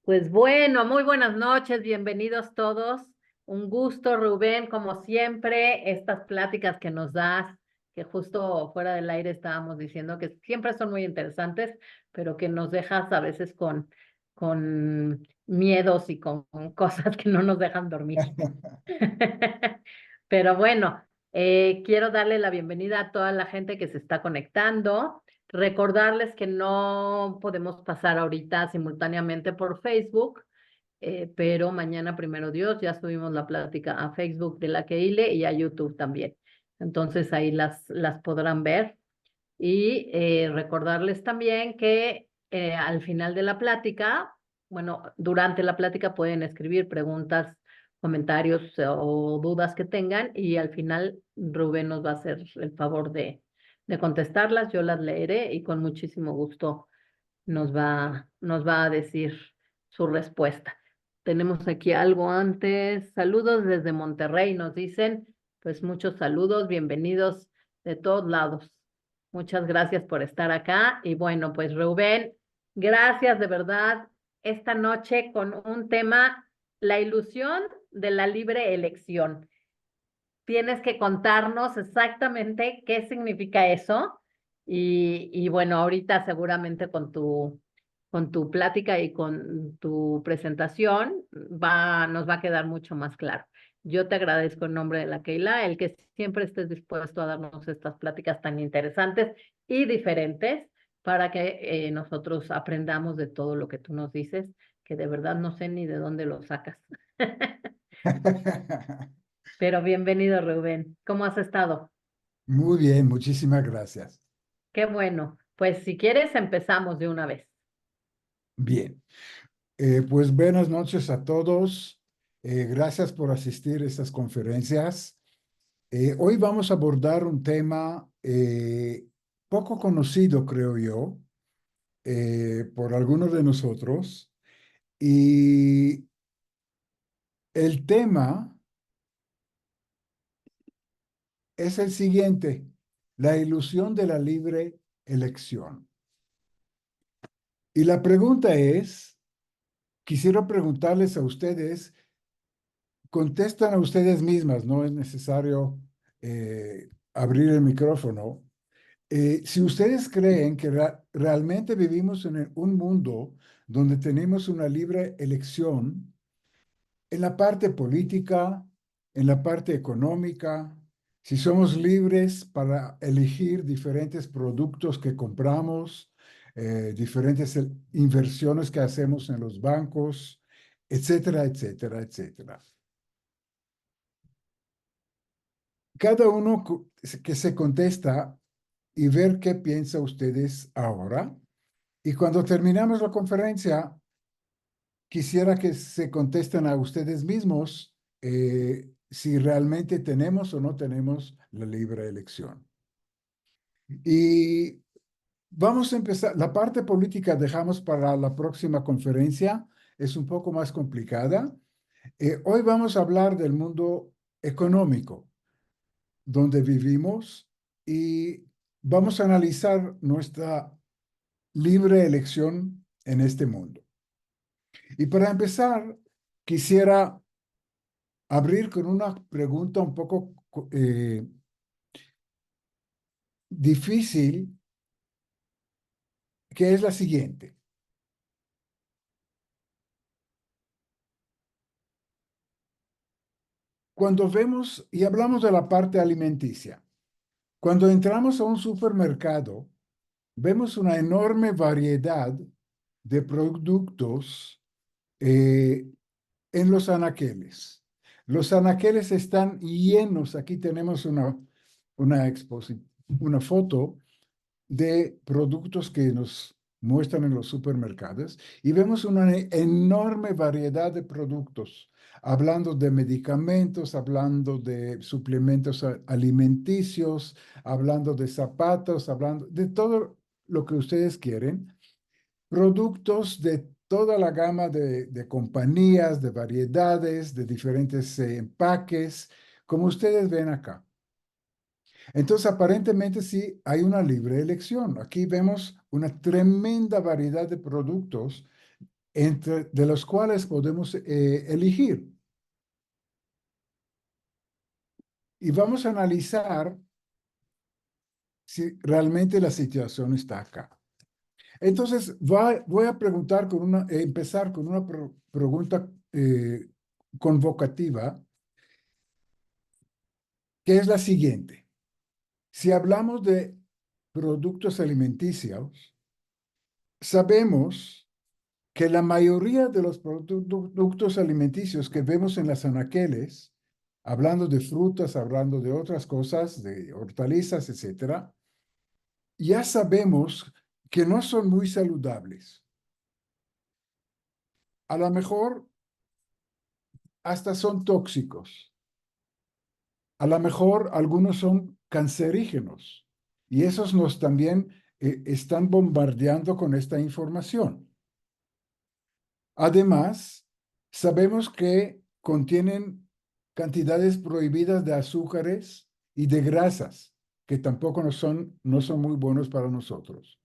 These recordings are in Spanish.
Pues bueno, muy buenas noches, bienvenidos todos. Un gusto, Rubén, como siempre, estas pláticas que nos das, que justo fuera del aire estábamos diciendo que siempre son muy interesantes, pero que nos dejas a veces con miedos y con cosas que no nos dejan dormir. Pero bueno, quiero darle la bienvenida a toda la gente que se está conectando. Recordarles que no podemos pasar ahorita simultáneamente por Facebook, pero mañana, primero Dios, ya subimos la plática a Facebook de la Keile y a YouTube también. Entonces ahí las podrán ver. Y recordarles también que al final de la plática, bueno, durante la plática pueden escribir preguntas, comentarios o dudas que tengan y al final Rubén nos va a hacer el favor de contestarlas. Yo las leeré y con muchísimo gusto nos va a decir su respuesta. Tenemos aquí algo antes. Saludos desde Monterrey, nos dicen. Pues muchos saludos, bienvenidos de todos lados. Muchas gracias por estar acá. Y bueno, pues Rubén, gracias de verdad esta noche con un tema, la ilusión de la libre elección. Tienes que contarnos exactamente qué significa eso. Y bueno, ahorita seguramente con tu plática y con tu presentación nos va a quedar mucho más claro. Yo te agradezco en nombre de la Keila el que siempre estés dispuesto a darnos estas pláticas tan interesantes y diferentes para que nosotros aprendamos de todo lo que tú nos dices, que de verdad no sé ni de dónde lo sacas. Pero bienvenido, Rubén. ¿Cómo has estado? Muy bien, muchísimas gracias. Qué bueno. Pues si quieres, empezamos de una vez. Bien, pues buenas noches a todos. Gracias por asistir a estas conferencias. Hoy vamos a abordar un tema poco conocido, creo yo, por algunos de nosotros. Y el tema es el siguiente: la ilusión de la libre elección. Y la pregunta es, quisiera preguntarles a ustedes. Contestan a ustedes mismas, no es necesario abrir el micrófono. Si ustedes creen que realmente vivimos en un mundo donde tenemos una libre elección en la parte política, en la parte económica, si somos libres para elegir diferentes productos que compramos, diferentes inversiones que hacemos en los bancos, etcétera, etcétera, etcétera. Cada uno que se contesta y ver qué piensa ustedes ahora. Y cuando terminamos la conferencia, quisiera que se contesten a ustedes mismos si realmente tenemos o no tenemos la libre elección. Y vamos a empezar. La parte política dejamos para la próxima conferencia. Es un poco más complicada. Hoy vamos a hablar del mundo económico, donde vivimos, y vamos a analizar nuestra libre elección en este mundo. Y para empezar, quisiera abrir con una pregunta un poco difícil, que es la siguiente. Cuando vemos y hablamos de la parte alimenticia, cuando entramos a un supermercado, vemos una enorme variedad de productos eh, en los anaqueles. Los anaqueles están llenos. Aquí tenemos una, una foto de productos que nos muestran en los supermercados y vemos una enorme variedad de productos, hablando de medicamentos, hablando de suplementos alimenticios, hablando de zapatos, hablando de todo lo que ustedes quieren, productos de toda la gama de compañías, de variedades, de diferentes empaques, como ustedes ven acá. Entonces, aparentemente sí hay una libre elección. Aquí vemos una tremenda variedad de productos de los cuales podemos elegir. Y vamos a analizar si realmente la situación está acá. Entonces, voy a preguntar empezar con una pregunta convocativa, que es la siguiente. Si hablamos de productos alimenticios, sabemos que la mayoría de los productos alimenticios que vemos en las anaqueles, hablando de frutas, hablando de otras cosas, de hortalizas, etcétera, ya sabemos que no son muy saludables. A lo mejor hasta son tóxicos. A lo mejor algunos son cancerígenos. Y esos nos también están bombardeando con esta información. Además, sabemos que contienen cantidades prohibidas de azúcares y de grasas, que tampoco no son muy buenos para nosotros.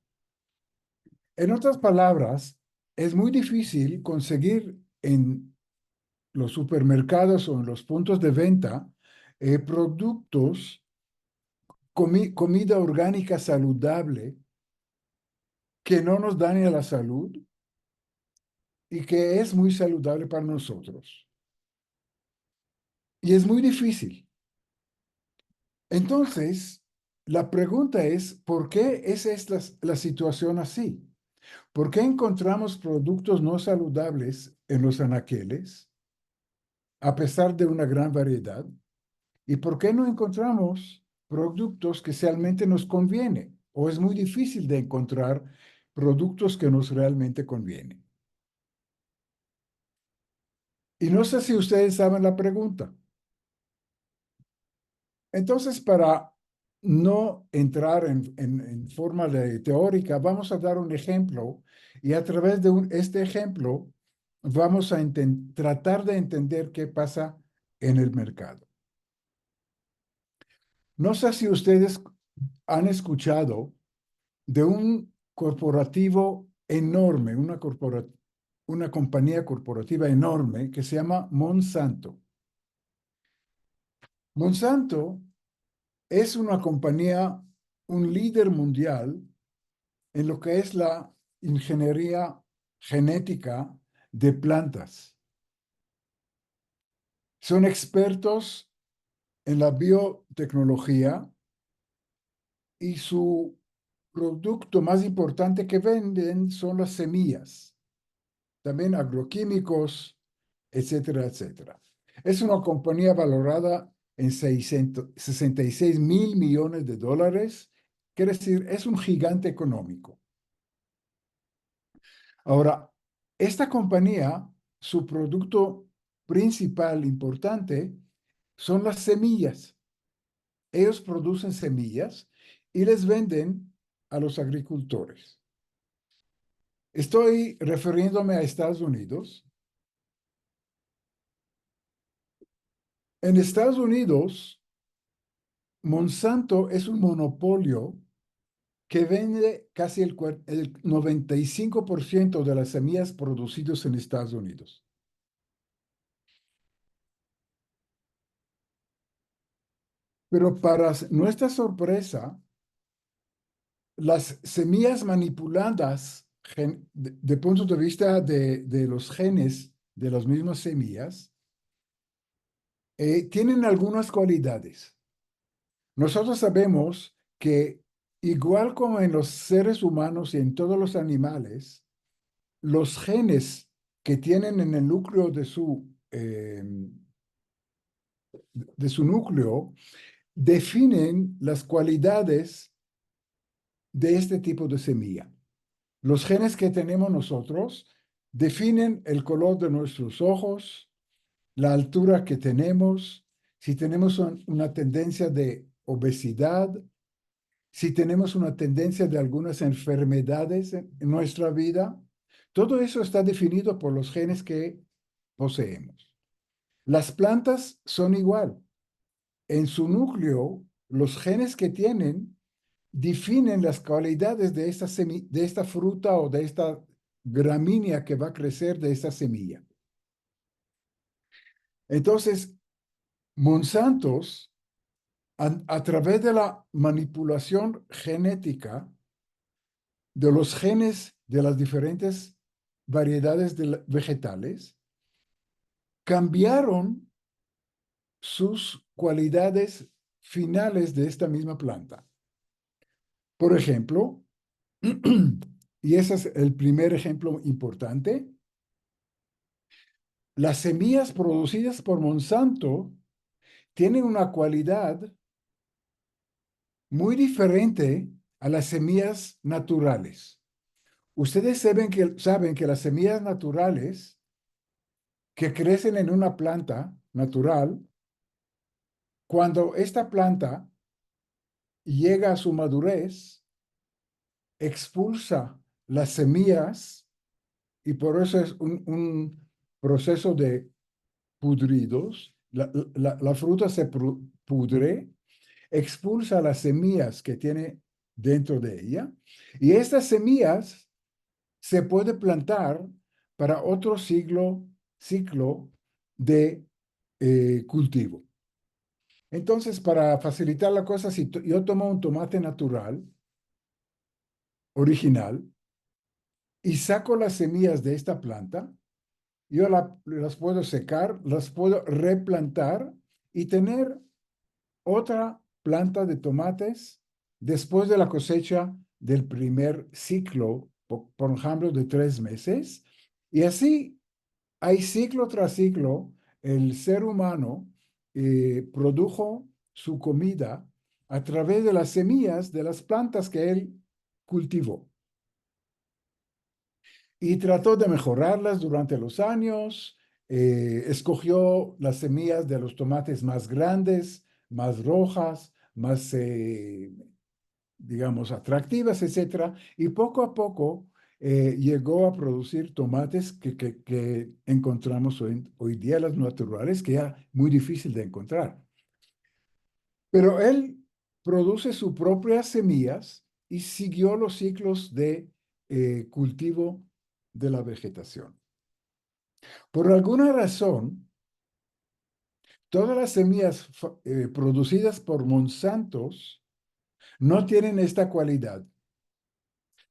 En otras palabras, es muy difícil conseguir en los supermercados o en los puntos de venta productos, comida orgánica saludable que no nos dañe a la salud y que es muy saludable para nosotros. Y es muy difícil. Entonces, la pregunta es, ¿por qué es esta la situación así? ¿Por qué encontramos productos no saludables en los anaqueles, a pesar de una gran variedad? ¿Y por qué no encontramos productos que realmente nos convienen? ¿O es muy difícil de encontrar productos que nos realmente convienen? Y no sé si ustedes saben la pregunta. Entonces, para no entrar en forma teórica, vamos a dar un ejemplo y a través de este ejemplo vamos a tratar de entender qué pasa en el mercado. No sé si ustedes han escuchado de un corporativo enorme, una compañía corporativa enorme que se llama Monsanto. Monsanto es una compañía, un líder mundial en lo que es la ingeniería genética de plantas. Son expertos en la biotecnología y su producto más importante que venden son las semillas, también agroquímicos, etcétera, etcétera. Es una compañía valorada en 66.000 millones de dólares, quiere decir, es un gigante económico. Ahora, esta compañía, su producto principal importante son las semillas. Ellos producen semillas y les venden a los agricultores. Estoy refiriéndome a Estados Unidos. En Estados Unidos, Monsanto es un monopolio que vende casi el 95% de las semillas producidas en Estados Unidos. Pero para nuestra sorpresa, las semillas manipuladas de punto de vista de los genes de las mismas semillas tienen algunas cualidades. Nosotros sabemos que igual como en los seres humanos y en todos los animales, los genes que tienen en el núcleo de su núcleo definen las cualidades de este tipo de semilla. Los genes que tenemos nosotros definen el color de nuestros ojos, la altura que tenemos, si tenemos una tendencia de obesidad, si tenemos una tendencia de algunas enfermedades en nuestra vida. Todo eso está definido por los genes que poseemos. Las plantas son igual. En su núcleo, los genes que tienen definen las cualidades de esta fruta o de esta gramínea que va a crecer de esta semilla. Entonces, Monsantos, a través de la manipulación genética de los genes de las diferentes variedades de vegetales, cambiaron sus cualidades finales de esta misma planta. Por ejemplo, y ese es el primer ejemplo importante, las semillas producidas por Monsanto tienen una cualidad muy diferente a las semillas naturales. Ustedes saben que las semillas naturales que crecen en una planta natural, cuando esta planta llega a su madurez, expulsa las semillas y por eso es un proceso de pudridos. La fruta se pudre, expulsa las semillas que tiene dentro de ella y estas semillas se puede plantar para otro ciclo de cultivo. Entonces, para facilitar la cosa, si yo tomo un tomate natural, original, y saco las semillas de esta planta, yo las puedo secar, las puedo replantar y tener otra planta de tomates después de la cosecha del primer ciclo, por ejemplo, de 3 meses. Y así hay ciclo tras ciclo, el ser humano produjo su comida a través de las semillas de las plantas que él cultivó. Y trató de mejorarlas durante los años, escogió las semillas de los tomates más grandes, más rojas, más, digamos, atractivas, etcétera, y poco a poco llegó a producir tomates que encontramos hoy día, las naturales, que ya muy difícil de encontrar. Pero él produce sus propias semillas y siguió los ciclos de cultivo de la vegetación. Por alguna razón, todas las semillas producidas por Monsantos no tienen esta cualidad.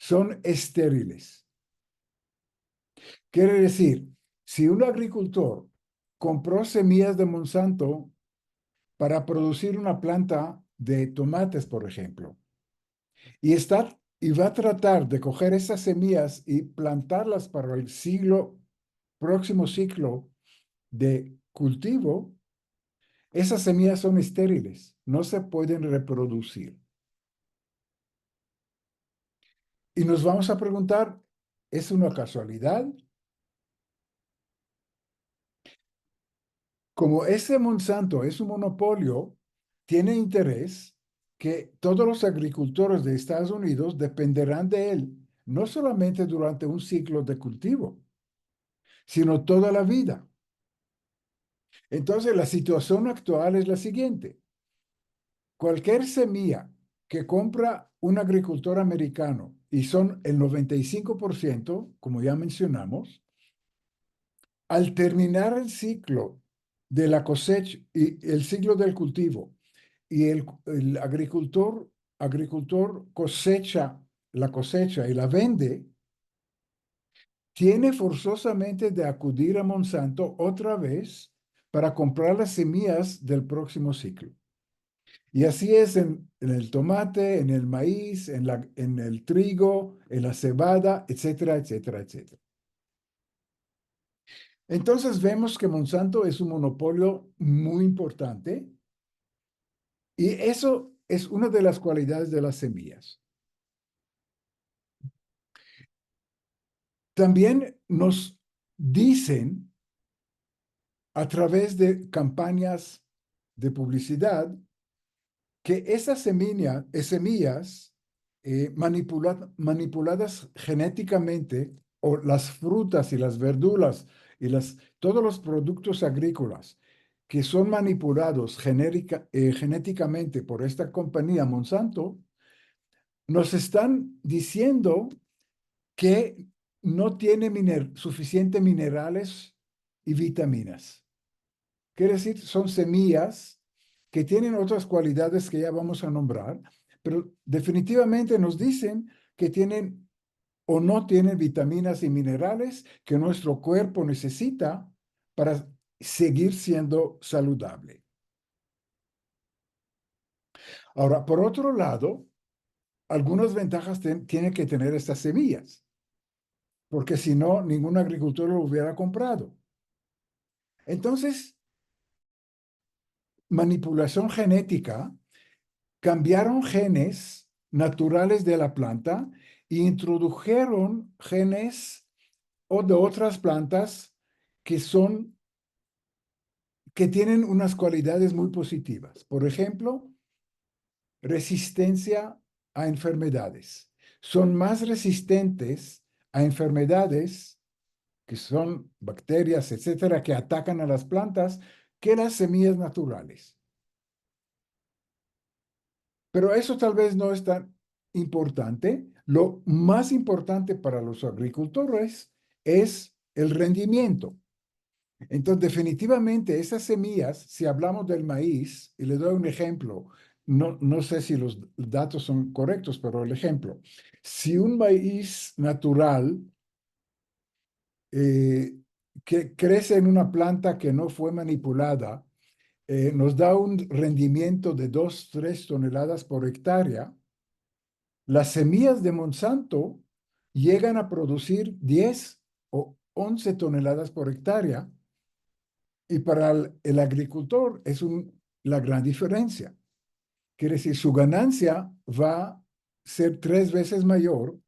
Son estériles. Quiere decir, si un agricultor compró semillas de Monsanto para producir una planta de tomates, por ejemplo, y va a tratar de coger esas semillas y plantarlas para el próximo ciclo de cultivo, esas semillas son estériles, no se pueden reproducir. Y nos vamos a preguntar, ¿es una casualidad? Como ese Monsanto es un monopolio, tiene interés que todos los agricultores de Estados Unidos dependerán de él, no solamente durante un ciclo de cultivo, sino toda la vida. Entonces, la situación actual es la siguiente. Cualquier semilla que compra un agricultor americano, y son el 95%, como ya mencionamos, al terminar el ciclo de la cosecha y el ciclo del cultivo, y el agricultor cosecha la cosecha y la vende, tiene forzosamente de acudir a Monsanto otra vez para comprar las semillas del próximo ciclo. Y así es en el tomate, en el maíz, en el trigo, en la cebada, etcétera, etcétera, etcétera. Entonces vemos que Monsanto es un monopolio muy importante y eso es una de las cualidades de las semillas. También nos dicen a través de campañas de publicidad que esas semillas manipuladas genéticamente, o las frutas y las verduras y todos los productos agrícolas que son manipulados genéticamente por esta compañía Monsanto, nos están diciendo que no tiene suficiente minerales y vitaminas. Quiere decir, son semillas que tienen otras cualidades que ya vamos a nombrar, pero definitivamente nos dicen que tienen o no tienen vitaminas y minerales que nuestro cuerpo necesita para seguir siendo saludable. Ahora, por otro lado, algunas ventajas tienen que tener estas semillas, porque si no, ningún agricultor lo hubiera comprado. Entonces, manipulación genética, cambiaron genes naturales de la planta e introdujeron genes o de otras plantas que que tienen unas cualidades muy positivas. Por ejemplo, resistencia a enfermedades. Son más resistentes a enfermedades que son bacterias, etcétera, que atacan a las plantas que las semillas naturales. Pero eso tal vez no es tan importante. Lo más importante para los agricultores es el rendimiento. Entonces, definitivamente esas semillas, si hablamos del maíz, y le doy un ejemplo, no sé si los datos son correctos, pero el ejemplo, si un maíz natural que crece en una planta que no fue manipulada, nos da un rendimiento de 2, 3 toneladas por hectárea, las semillas de Monsanto llegan a producir 10 o 11 toneladas por hectárea y para el agricultor es la gran diferencia. Quiere decir, su ganancia va a ser 3 veces mayor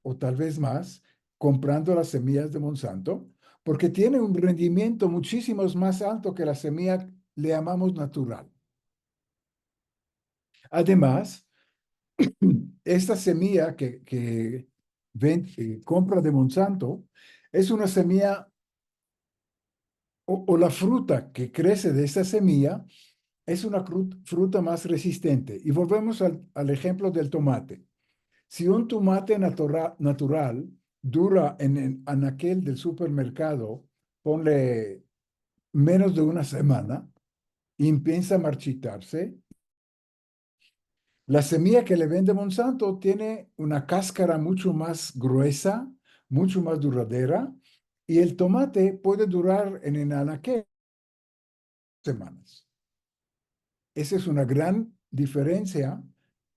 o tal vez más comprando las semillas de Monsanto porque tiene un rendimiento muchísimo más alto que la semilla le llamamos natural. Además, esta semilla que compra de Monsanto es una semilla o la fruta que crece de esta semilla es una fruta más resistente. Y volvemos al ejemplo del tomate. Si un tomate natural dura en el anaquel del supermercado, ponle menos de una semana y empieza a marchitarse, la semilla que le vende Monsanto tiene una cáscara mucho más gruesa, mucho más duradera, y el tomate puede durar en el anaquel semanas. Esa es una gran diferencia,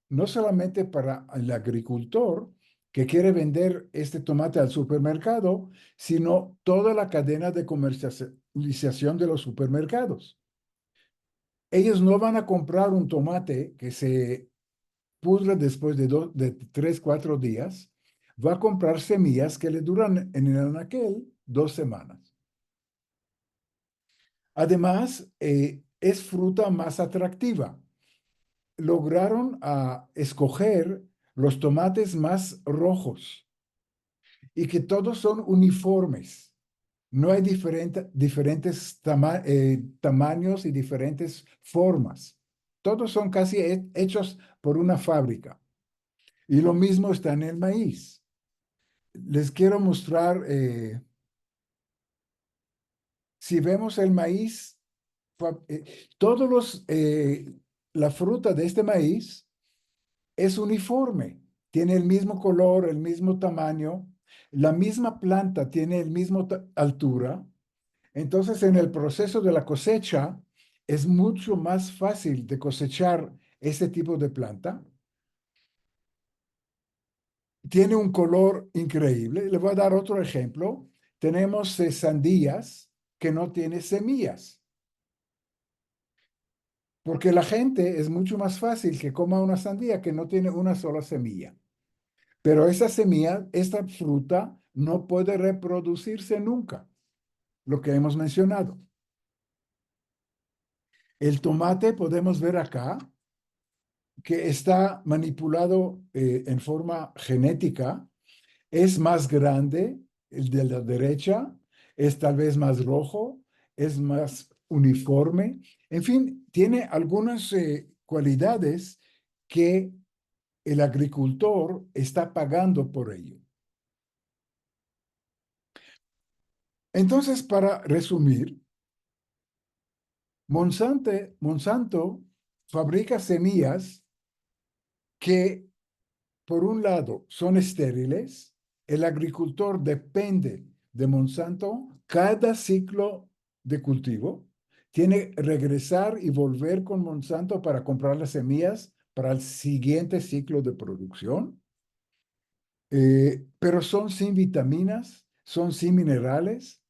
no solamente para el agricultor que quiere vender este tomate al supermercado, sino toda la cadena de comercialización de los supermercados. Ellos no van a comprar un tomate que se pudre después de 3, 4 días, va a comprar semillas que le duran en el anaquel 2 semanas. Además, es fruta más atractiva. Lograron escoger los tomates más rojos y que todos son uniformes. No hay diferentes tamaños y diferentes formas. Todos son casi hechos por una fábrica. Y lo mismo está en el maíz. Les quiero mostrar, si vemos el maíz, eh, todos la fruta de este maíz es uniforme, tiene el mismo color, el mismo tamaño, la misma planta tiene el mismo altura. Entonces, en el proceso de la cosecha, es mucho más fácil de cosechar este tipo de planta. Tiene un color increíble. Le voy a dar otro ejemplo. Tenemos sandías que no tienen semillas, porque la gente es mucho más fácil que coma una sandía que no tiene una sola semilla. Pero esa semilla, esta fruta, no puede reproducirse nunca, lo que hemos mencionado. El tomate, podemos ver acá, que está manipulado en forma genética, es más grande, el de la derecha, es tal vez más rojo, es más uniforme, en fin, tiene algunas cualidades que el agricultor está pagando por ello. Entonces, para resumir, Monsanto fabrica semillas que, por un lado, son estériles. El agricultor depende de Monsanto cada ciclo de cultivo. Tiene que regresar y volver con Monsanto para comprar las semillas para el siguiente ciclo de producción. Pero son sin vitaminas, son sin minerales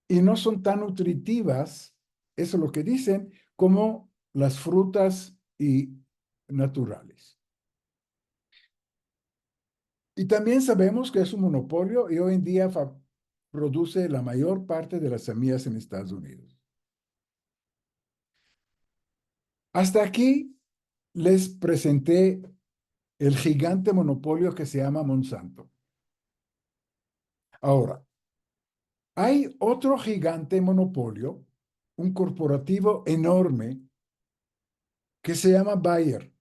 y no son tan nutritivas, eso es lo que dicen, como las frutas y naturales. Y también sabemos que es un monopolio y hoy en día produce la mayor parte de las semillas en Estados Unidos. Hasta aquí les presenté el gigante monopolio que se llama Monsanto. Ahora, hay otro gigante monopolio, un corporativo enorme que se llama Bayer.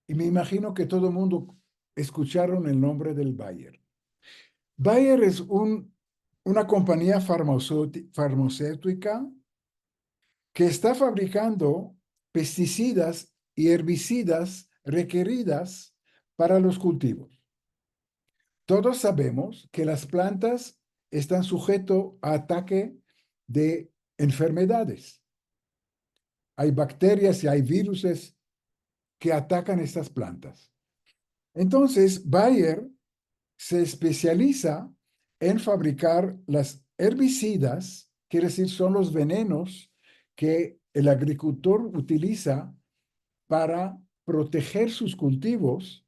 Y me imagino que todo el mundo escucharon el nombre del Bayer. Bayer es una compañía farmacéutica que está fabricando pesticidas y herbicidas requeridas para los cultivos. Todos sabemos que las plantas están sujetas a ataque de enfermedades. Hay bacterias y hay virus que atacan estas plantas. Entonces, Bayer se especializa en fabricar las herbicidas, quiere decir, son los venenos que el agricultor utiliza para proteger sus cultivos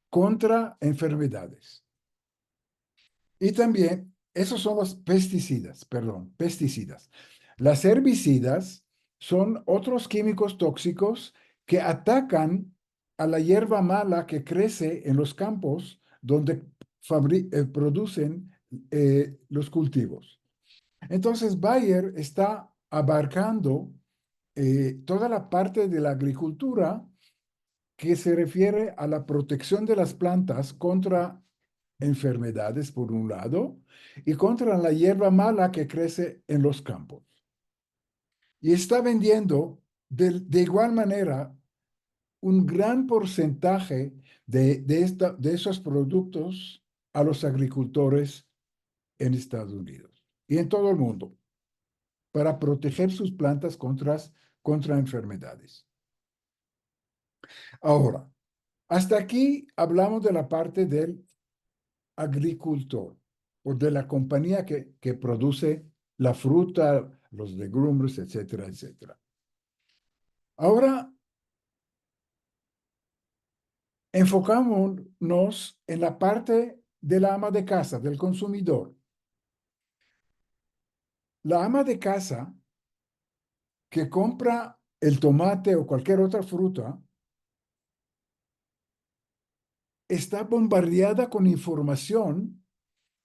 contra enfermedades. Y también, esos son los pesticidas, perdón, pesticidas. Las herbicidas son otros químicos tóxicos que atacan a la hierba mala que crece en los campos donde producen los cultivos. Entonces, Bayer está abarcando toda la parte de la agricultura que se refiere a la protección de las plantas contra enfermedades, por un lado, y contra la hierba mala que crece en los campos. Y está vendiendo de igual manera un gran porcentaje de esos productos a los agricultores en Estados Unidos y en todo el mundo para proteger sus plantas contra enfermedades. Ahora, hasta aquí hablamos de la parte del agricultor o de la compañía que produce la fruta, los legumbres, etcétera, etcétera. Ahora enfocámonos en la parte de la ama de casa, del consumidor. La ama de casa que compra el tomate o cualquier otra fruta está bombardeada con información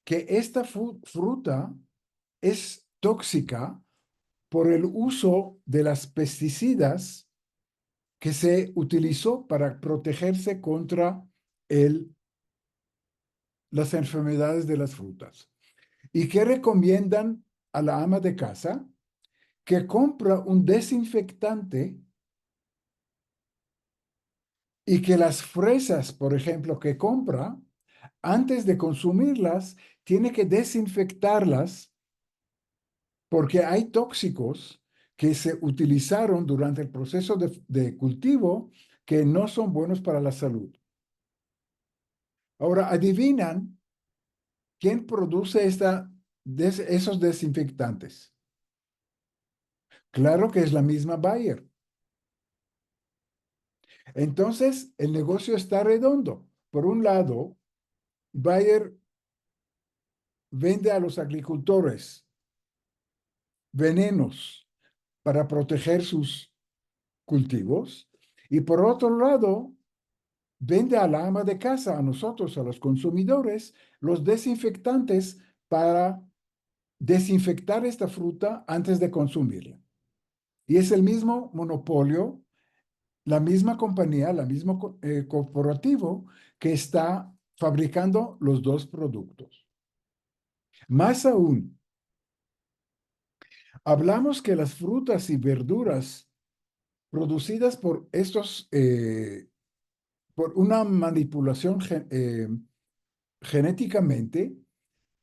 que esta fruta es tóxica por el uso de las pesticidas que se utilizó para protegerse contra las enfermedades de las frutas. ¿Y qué recomiendan a la ama de casa? Que compra un desinfectante y que las fresas, por ejemplo, que compra, antes de consumirlas, tiene que desinfectarlas porque hay tóxicos que se utilizaron durante el proceso de cultivo que no son buenos para la salud. Ahora, ¿adivinan quién produce esos desinfectantes? Claro que es la misma Bayer. Entonces, el negocio está redondo. Por un lado, Bayer vende a los agricultores venenos para proteger sus cultivos y por otro lado, vende a la ama de casa, a nosotros, a los consumidores, los desinfectantes para desinfectar esta fruta antes de consumirla. Y es el mismo monopolio, la misma compañía, la mismo corporativo que está fabricando los dos productos. Más aún, hablamos que las frutas y verduras producidas por por una manipulación genéticamente,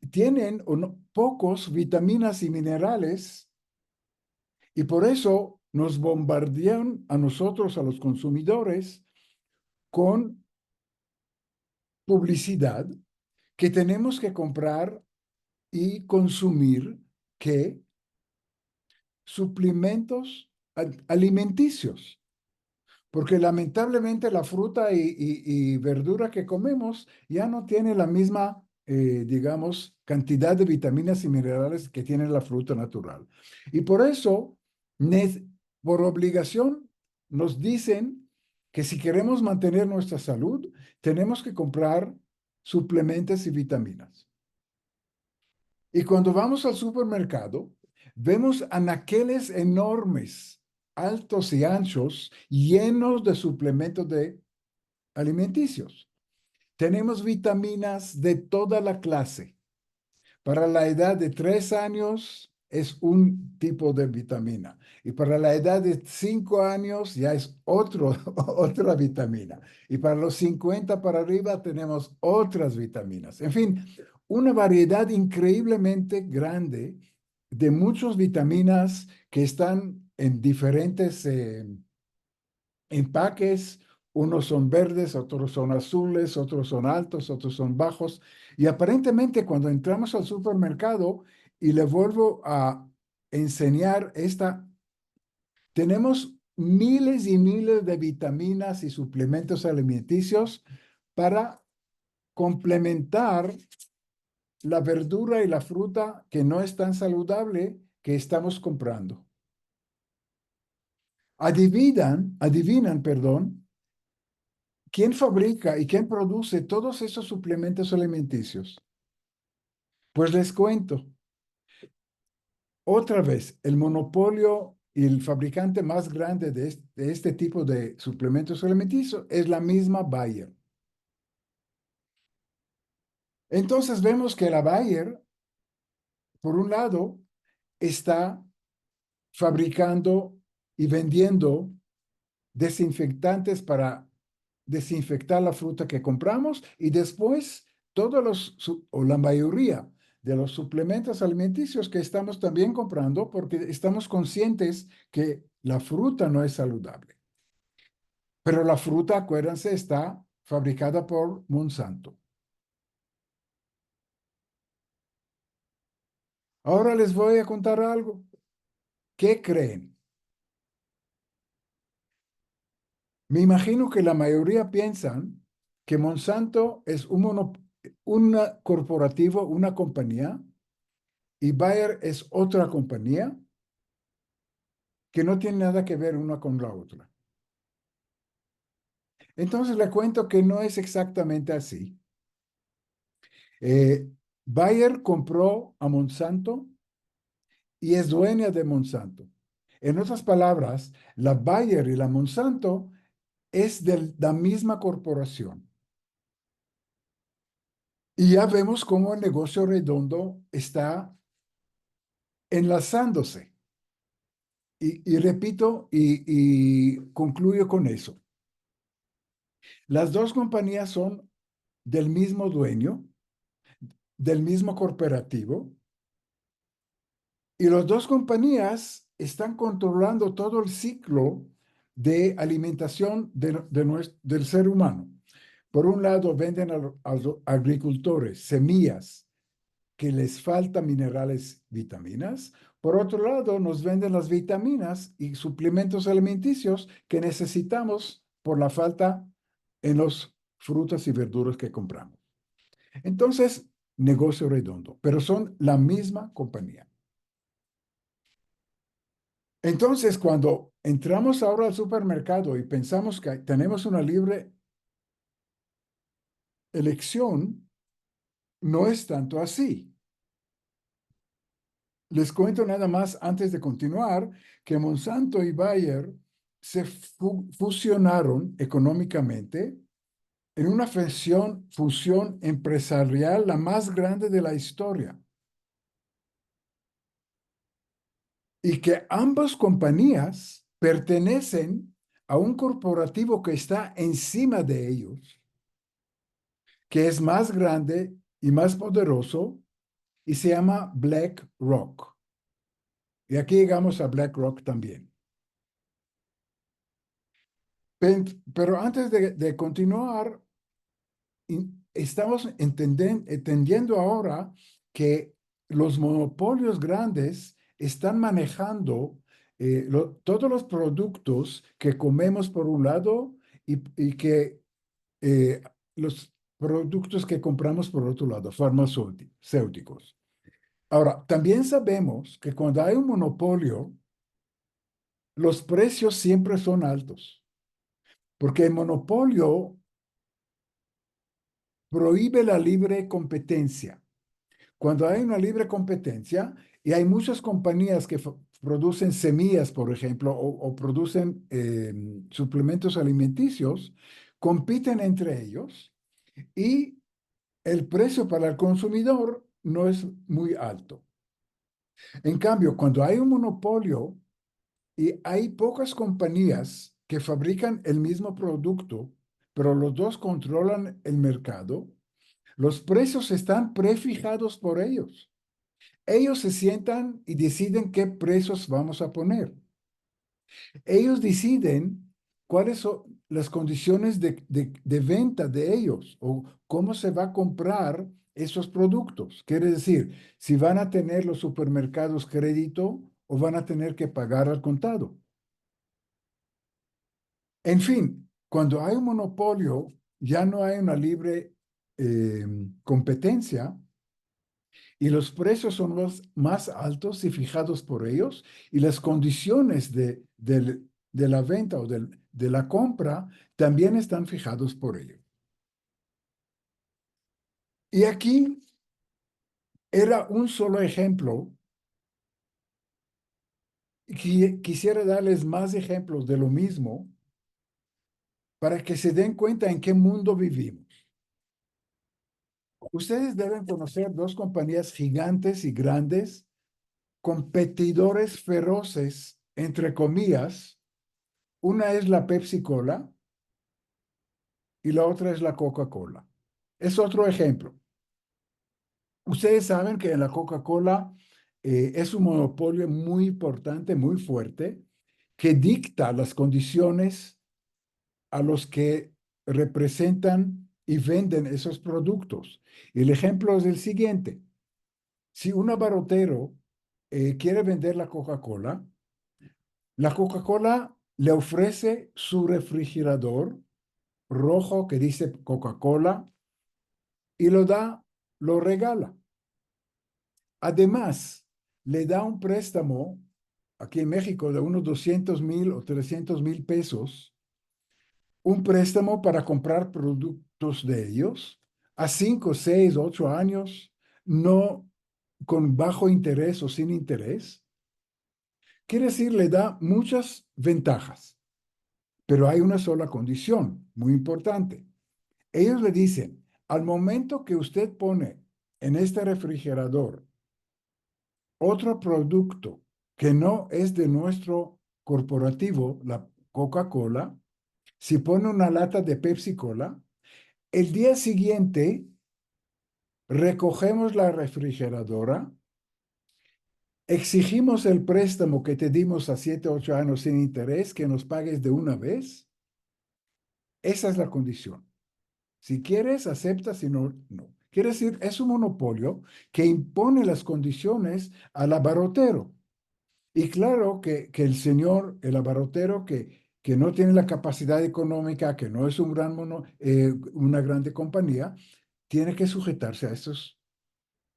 tienen pocos vitaminas y minerales y por eso nos bombardean a nosotros, a los consumidores, con publicidad que tenemos que comprar y consumir que suplementos alimenticios. Porque lamentablemente la fruta y verdura que comemos ya no tiene la misma, digamos, cantidad de vitaminas y minerales que tiene la fruta natural. Y por eso, por obligación, nos dicen que si queremos mantener nuestra salud, tenemos que comprar suplementos y vitaminas. Y cuando vamos al supermercado, vemos anaqueles enormes, altos y anchos, llenos de suplementos alimenticios. Tenemos vitaminas de toda la clase. Para la edad de 3 años es un tipo de vitamina y para la edad de 5 años ya es otra vitamina. Y para los 50 para arriba tenemos otras vitaminas. En fin, una variedad increíblemente grande de muchas vitaminas que están en diferentes empaques. Unos son verdes, otros son azules, otros son altos, otros son bajos. Y aparentemente cuando entramos al supermercado y le vuelvo a enseñar tenemos miles y miles de vitaminas y suplementos alimenticios para complementar la verdura y la fruta que no es tan saludable que estamos comprando. Adivinan, ¿quién fabrica y quién produce todos esos suplementos alimenticios? Pues les cuento, otra vez, el monopolio y el fabricante más grande de este tipo de suplementos alimenticios es la misma Bayer. Entonces vemos que la Bayer, por un lado, está fabricando y vendiendo desinfectantes para desinfectar la fruta que compramos y después o la mayoría de los suplementos alimenticios que estamos también comprando porque estamos conscientes que la fruta no es saludable. Pero la fruta, acuérdense, está fabricada por Monsanto. Ahora les voy a contar algo. ¿Qué creen? Me imagino que la mayoría piensan que Monsanto es una corporativo, una compañía, y Bayer es otra compañía que no tiene nada que ver una con la otra. Entonces le cuento que no es exactamente así. Eh, Bayer compró a Monsanto y es dueña de Monsanto. En otras palabras, la Bayer y la Monsanto es de la misma corporación. Y ya vemos cómo el negocio redondo está enlazándose. Y repito y concluyo con eso. Las dos compañías son del mismo dueño, del mismo corporativo, y las dos compañías están controlando todo el ciclo de alimentación del ser humano. Por un lado, venden a los agricultores semillas que les faltan minerales, vitaminas. Por otro lado, nos venden las vitaminas y suplementos alimenticios que necesitamos por la falta en los frutas y verduras que compramos. Entonces, negocio redondo, pero son la misma compañía. Entonces, cuando entramos ahora al supermercado y pensamos que tenemos una libre elección, no es tanto así. Les cuento nada más antes de continuar que Monsanto y Bayer se fusionaron económicamente en una fusión empresarial la más grande de la historia. y que ambas compañías pertenecen a un corporativo que está encima de ellos, que es más grande y más poderoso y se llama BlackRock. Y aquí llegamos a BlackRock también. Pero antes de continuar, estamos entendiendo ahora que los monopolios grandes están manejando todos los productos que comemos por un lado y que los productos que compramos por otro lado, farmacéuticos. Ahora, también sabemos que cuando hay un monopolio, los precios siempre son altos, porque el monopolio prohíbe la libre competencia. Cuando hay una libre competencia y hay muchas compañías que producen semillas, por ejemplo, o producen suplementos alimenticios, compiten entre ellos y el precio para el consumidor no es muy alto. En cambio, cuando hay un monopolio y hay pocas compañías que fabrican el mismo producto, pero los dos controlan el mercado, los precios están prefijados por ellos. Ellos se sientan y deciden qué precios vamos a poner. Ellos deciden cuáles son las condiciones de venta de ellos o cómo se va a comprar esos productos. Quiere decir, si van a tener los supermercados crédito o van a tener que pagar al contado. En fin, cuando hay un monopolio, ya no hay una libre eh, competencia y los precios son los más altos y fijados por ellos y las condiciones de la venta o de la compra también están fijados por ellos. Y aquí era un solo ejemplo. Quisiera darles más ejemplos de lo mismo para que se den cuenta en qué mundo vivimos. Ustedes deben conocer dos compañías gigantes y grandes, competidores feroces, entre comillas. Una es la Pepsi Cola y la otra es la Coca-Cola. Es otro ejemplo. Ustedes saben que en la Coca-Cola es un monopolio muy importante, muy fuerte, que dicta las condiciones a los que representan y venden esos productos. El ejemplo es el siguiente. Si un abarrotero quiere vender la Coca-Cola le ofrece su refrigerador rojo que dice Coca-Cola y lo regala. Además, le da un préstamo aquí en México de unos 200,000 o 300,000 pesos, un préstamo para comprar productos de ellos a 5, 6, 8 años, no con bajo interés o sin interés. Quiere decir, le da muchas ventajas, pero hay una sola condición muy importante. Ellos le dicen, al momento que usted pone en este refrigerador otro producto que no es de nuestro corporativo, la Coca-Cola, si pone una lata de Pepsi Cola, el día siguiente recogemos la refrigeradora, exigimos el préstamo que te dimos a 7, 8 años sin interés, que nos pagues de una vez. Esa es la condición. Si quieres, acepta, si no, no. Quiere decir, es un monopolio que impone las condiciones al abarrotero. Y claro que el señor, el abarrotero, que no tiene la capacidad económica, que no es una grande compañía, tiene que sujetarse a estas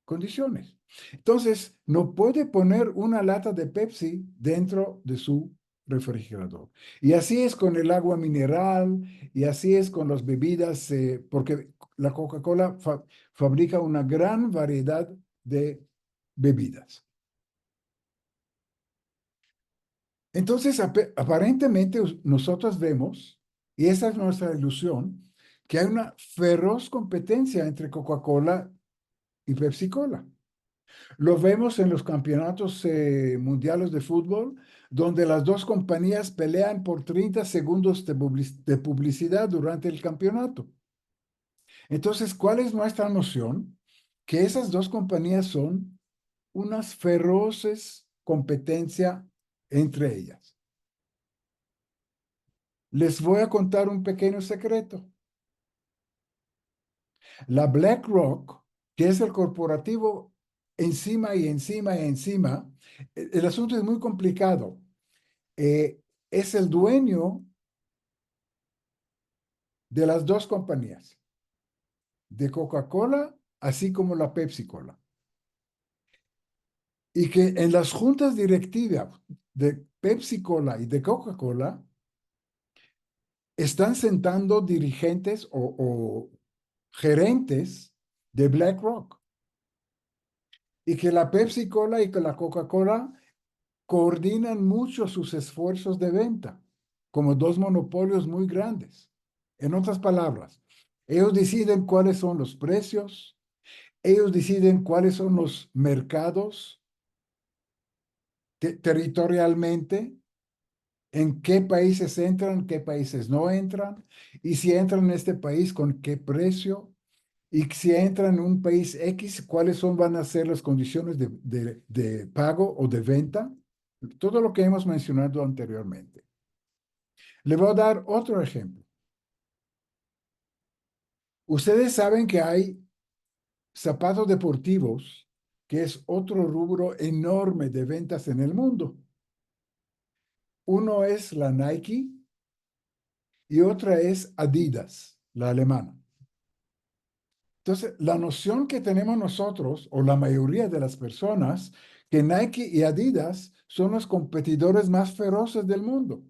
condiciones. Entonces, no puede poner una lata de Pepsi dentro de su refrigerador. Y así es con el agua mineral, y así es con las bebidas, porque la Coca-Cola fabrica una gran variedad de bebidas. Entonces, aparentemente nosotros vemos, y esa es nuestra ilusión, que hay una feroz competencia entre Coca-Cola y Pepsi-Cola. Lo vemos en los campeonatos mundiales de fútbol, donde las dos compañías pelean por 30 segundos de publicidad durante el campeonato. Entonces, ¿cuál es nuestra noción? Que esas dos compañías son unas feroces competencia entre ellas. Les voy a contar un pequeño secreto. La BlackRock, que es el corporativo encima y encima y encima, el asunto es muy complicado. Es el dueño de las dos compañías, de Coca-Cola, así como la Pepsi-Cola. Y que en las juntas directivas de Pepsi-Cola y de Coca-Cola están sentando dirigentes o gerentes de BlackRock. Y que la Pepsi-Cola y que la Coca-Cola coordinan mucho sus esfuerzos de venta, como dos monopolios muy grandes. En otras palabras, ellos deciden cuáles son los precios, ellos deciden cuáles son los mercados territorialmente, en qué países entran, qué países no entran, y si entran en este país, con qué precio, y si entran en un país X, cuáles van a ser las condiciones de pago o de venta. Todo lo que hemos mencionado anteriormente. Le voy a dar otro ejemplo. Ustedes saben que hay zapatos deportivos, que es otro rubro enorme de ventas en el mundo. Uno es la Nike y otra es Adidas, la alemana. Entonces, la noción que tenemos nosotros, o la mayoría de las personas, que Nike y Adidas son los competidores más feroces del mundo.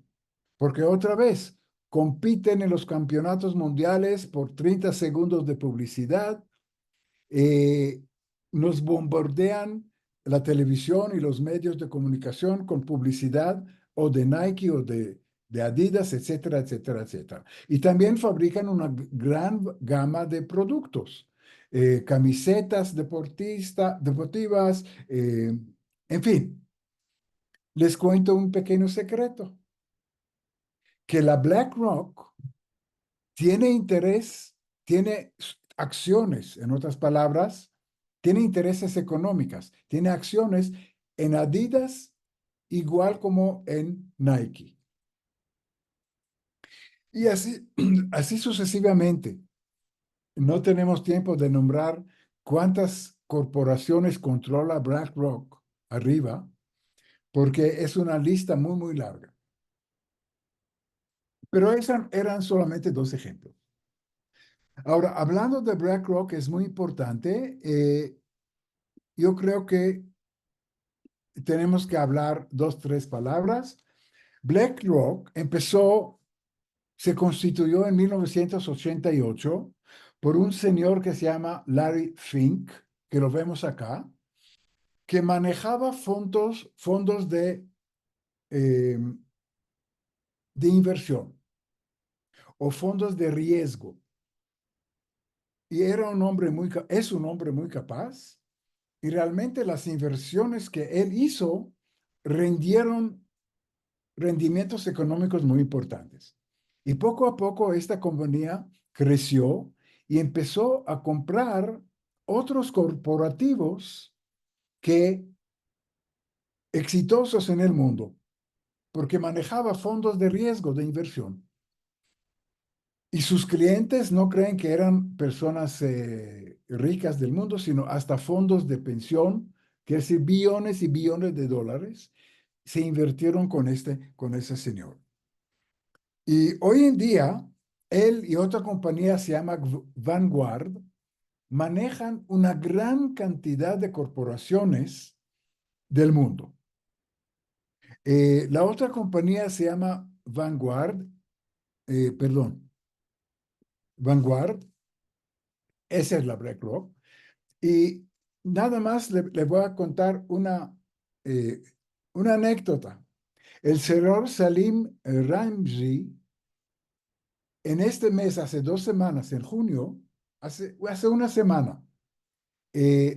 Porque otra vez, compiten en los campeonatos mundiales por 30 segundos de publicidad, eh, nos bombardean la televisión y los medios de comunicación con publicidad o de Nike o de Adidas, etcétera, etcétera, etcétera. Y también fabrican una gran gama de productos, camisetas deportivas, en fin. Les cuento un pequeño secreto, que la BlackRock tiene interés, tiene acciones, en otras palabras, tiene intereses económicas, tiene acciones en Adidas igual como en Nike. Y así, así sucesivamente. No tenemos tiempo de nombrar cuántas corporaciones controla BlackRock arriba, porque es una lista muy, muy larga. Pero esos eran solamente dos ejemplos. Ahora, hablando de BlackRock, es muy importante. Yo creo que tenemos que hablar dos, tres palabras. BlackRock se constituyó en 1988 por un señor que se llama Larry Fink, que lo vemos acá, que manejaba fondos eh, de inversión o fondos de riesgo. Y es un hombre muy capaz. Y realmente las inversiones que él hizo rendieron rendimientos económicos muy importantes. Y poco a poco esta compañía creció y empezó a comprar otros corporativos que exitosos en el mundo, porque manejaba fondos de riesgo de inversión. Y sus clientes no creen que eran personas ricas del mundo, sino hasta fondos de pensión, que es decir, billones y billones de dólares, se invirtieron con ese señor. Y hoy en día, él y otra compañía se llama Vanguard, manejan una gran cantidad de corporaciones del mundo. La otra compañía se llama perdón, Vanguard, esa es la BlackRock. Y nada más le voy a contar eh, una anécdota. El señor Salim Ramji, en este mes, hace 2 semanas, en junio, hace una semana,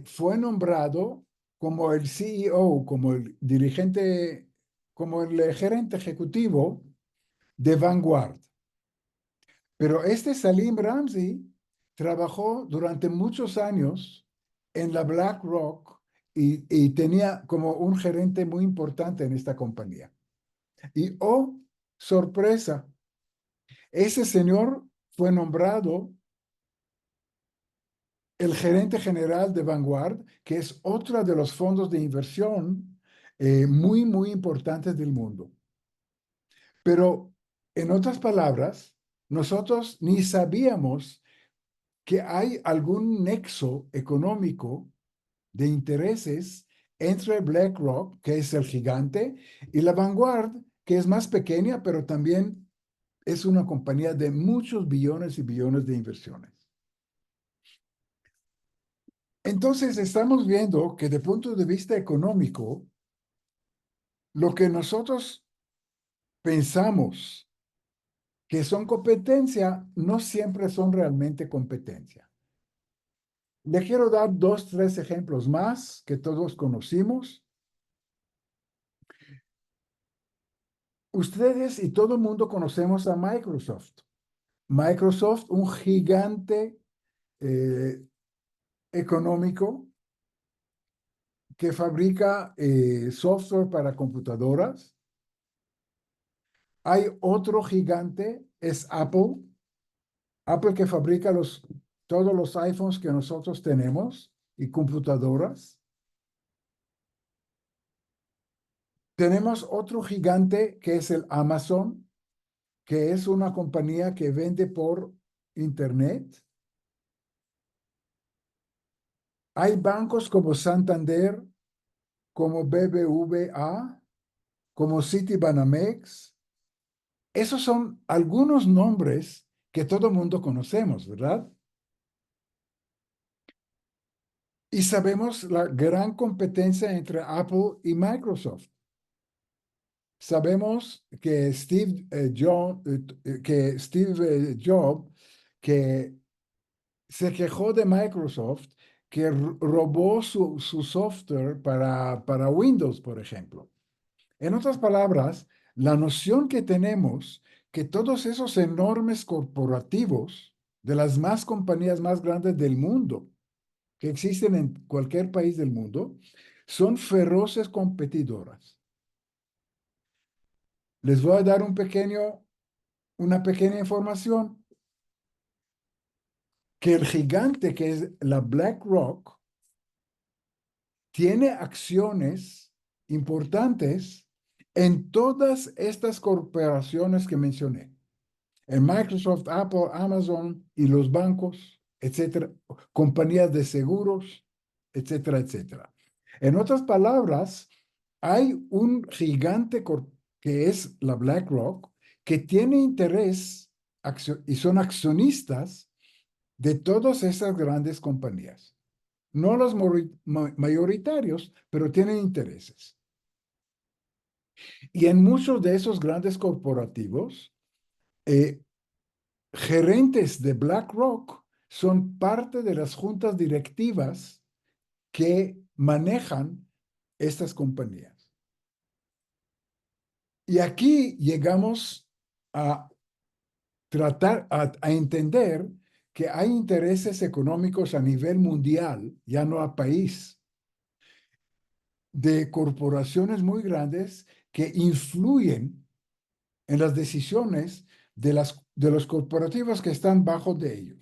fue nombrado como el CEO, como el dirigente, como el gerente ejecutivo de Vanguard. Pero este Salim Ramsey trabajó durante muchos años en la BlackRock y tenía como un gerente muy importante en esta compañía. Y oh, sorpresa, ese señor fue nombrado el gerente general de Vanguard, que es otro de los fondos de inversión muy importantes del mundo. Pero, en otras palabras, nosotros ni sabíamos que hay algún nexo económico de intereses entre BlackRock, que es el gigante, y la Vanguard, que es más pequeña, pero también es una compañía de muchos billones y billones de inversiones. Entonces, estamos viendo que de punto de vista económico, lo que nosotros pensamos que son competencia, no siempre son realmente competencia. Le quiero dar dos, tres ejemplos más que todos conocimos. Ustedes y todo el mundo conocemos a Microsoft. Microsoft, un gigante eh, económico que fabrica software para computadoras. Hay otro gigante, es Apple. Apple que fabrica todos los iPhones que nosotros tenemos y computadoras. Tenemos otro gigante que es el Amazon, que es una compañía que vende por Internet. Hay bancos como Santander, como BBVA, como Citibanamex. Esos son algunos nombres que todo el mundo conocemos, ¿verdad? Y sabemos la gran competencia entre Apple y Microsoft. Sabemos que Steve Jobs, que se quejó de Microsoft, que robó su software para Windows, por ejemplo. En otras palabras, la noción que tenemos que todos esos enormes corporativos de las más compañías más grandes del mundo, que existen en cualquier país del mundo, son feroces competidoras. Les voy a dar una pequeña información, que el gigante que es la BlackRock tiene acciones importantes en todas estas corporaciones que mencioné, en Microsoft, Apple, Amazon y los bancos, etcétera, compañías de seguros, etcétera, etcétera. En otras palabras, hay un gigante que es la BlackRock que tiene interés y son accionistas de todas esas grandes compañías. No los mayoritarios, pero tienen intereses. Y en muchos de esos grandes corporativos, eh, gerentes de BlackRock son parte de las juntas directivas que manejan estas compañías. Y aquí llegamos a a entender que hay intereses económicos a nivel mundial, ya no a país, de corporaciones muy grandes que influyen en las decisiones de los corporativos que están bajo de ellos,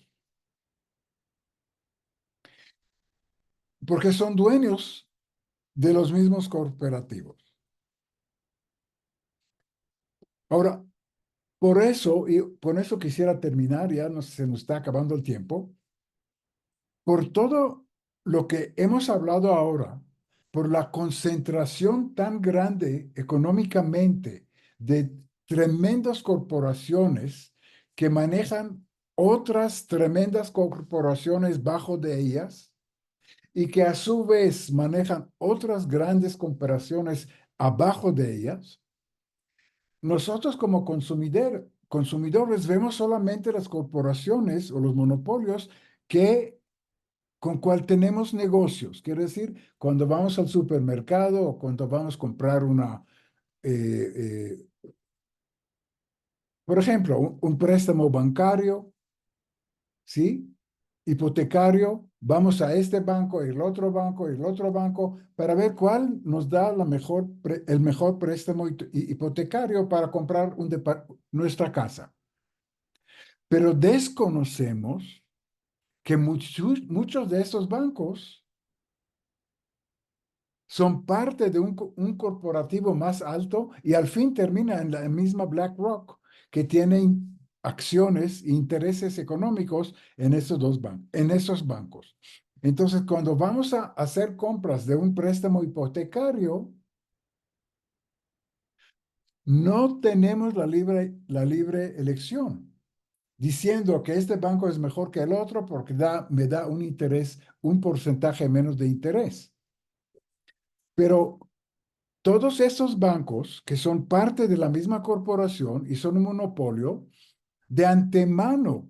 porque son dueños de los mismos corporativos. Ahora, por eso, y con eso quisiera terminar, ya se nos está acabando el tiempo, por todo lo que hemos hablado ahora, por la concentración tan grande económicamente de tremendas corporaciones que manejan otras tremendas corporaciones bajo de ellas y que a su vez manejan otras grandes corporaciones abajo de ellas, nosotros como consumidores vemos solamente las corporaciones o los monopolios que con cual tenemos negocios. Quiere decir, cuando vamos al supermercado o cuando vamos a comprar por ejemplo, un préstamo bancario, ¿sí? Hipotecario, vamos a este banco, el otro banco, el otro banco, para ver cuál nos da el mejor préstamo hipotecario para comprar nuestra casa. Pero desconocemos que muchos de estos bancos son parte de un corporativo más alto y al fin termina en la misma BlackRock, que tiene acciones e intereses económicos en en esos bancos. Entonces, cuando vamos a hacer compras de un préstamo hipotecario, no tenemos la libre elección, diciendo que este banco es mejor que el otro porque me da un interés, un porcentaje menos de interés. Pero todos esos bancos que son parte de la misma corporación y son un monopolio, de antemano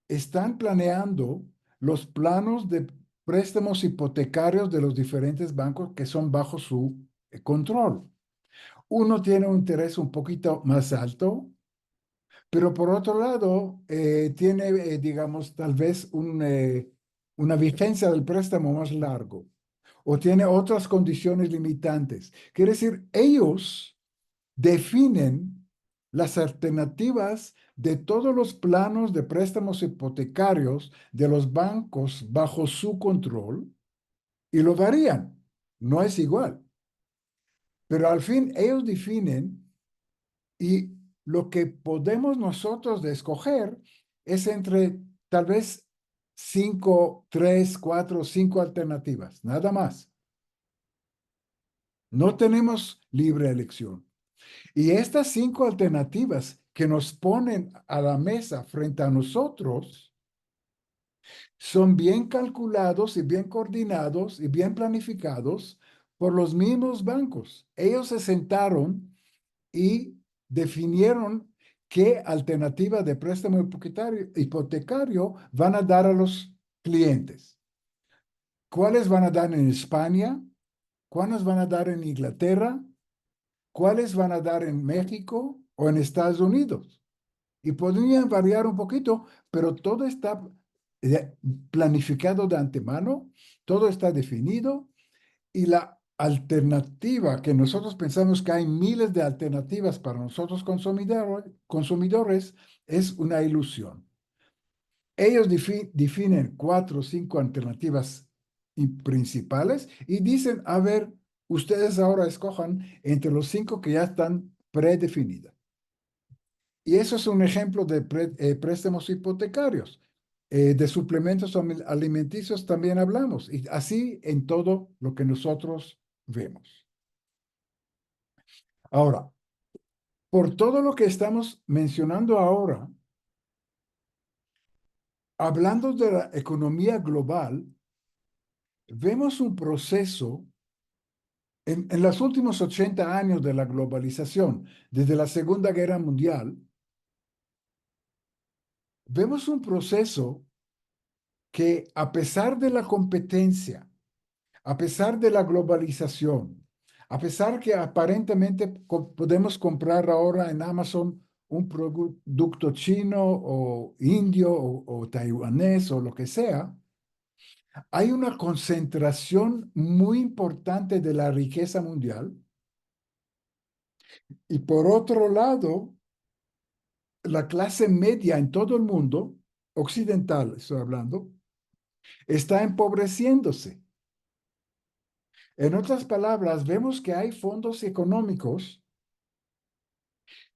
están planeando los planos de préstamos hipotecarios de los diferentes bancos que son bajo su control. Uno tiene un interés un poquito más alto, pero por otro lado, tiene, digamos, tal vez una vigencia del préstamo más largo o tiene otras condiciones limitantes. Quiere decir, ellos definen las alternativas de todos los planos de préstamos hipotecarios de los bancos bajo su control y lo varían. No es igual, pero al fin ellos definen y lo que podemos nosotros de escoger es entre tal vez cinco, tres, cuatro, cinco alternativas, nada más. No tenemos libre elección. Y estas cinco alternativas que nos ponen a la mesa frente a nosotros son bien calculados y bien coordinados y bien planificados por los mismos bancos. Ellos se sentaron y definieron qué alternativa de préstamo hipotecario van a dar a los clientes. ¿Cuáles van a dar en España? ¿Cuáles van a dar en Inglaterra? ¿Cuáles van a dar en México o en Estados Unidos? Y podrían variar un poquito, pero todo está eh, planificado de antemano, todo está definido y la alternativa que nosotros pensamos que hay miles de alternativas para nosotros consumidores es una ilusión. Ellos definen cuatro o cinco alternativas principales y dicen, a ver, ustedes ahora escojan entre los cinco que ya están predefinidas. Y eso es un ejemplo de préstamos hipotecarios. De suplementos alimenticios también hablamos, y así en todo lo que nosotros vemos. Ahora, por todo lo que estamos mencionando ahora, hablando de la economía global, vemos un proceso en los últimos 80 años de la globalización, desde la Segunda Guerra Mundial, vemos un proceso que a pesar de la competencia, a pesar de la globalización, a pesar que aparentemente podemos comprar ahora en Amazon un producto chino o indio o taiwanés o lo que sea, hay una concentración muy importante de la riqueza mundial. Y por otro lado, la clase media en todo el mundo, occidental estoy hablando, está empobreciéndose. En otras palabras, vemos que hay fondos económicos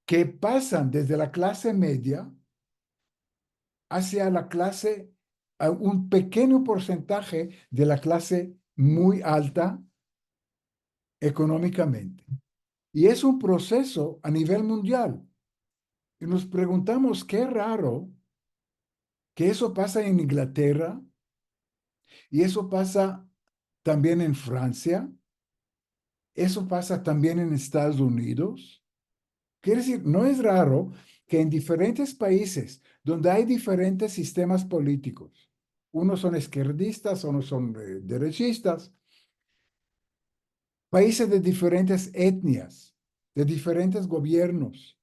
que pasan desde la clase media hacia la clase, a un pequeño porcentaje de la clase muy alta económicamente. Y es un proceso a nivel mundial. Y nos preguntamos, qué raro que eso pasa en Inglaterra y eso pasa también en Francia, eso pasa también en Estados Unidos. Quiere decir, no es raro que en diferentes países donde hay diferentes sistemas políticos, Unos son izquierdistas, unos son derechistas. Países de diferentes etnias, de diferentes gobiernos,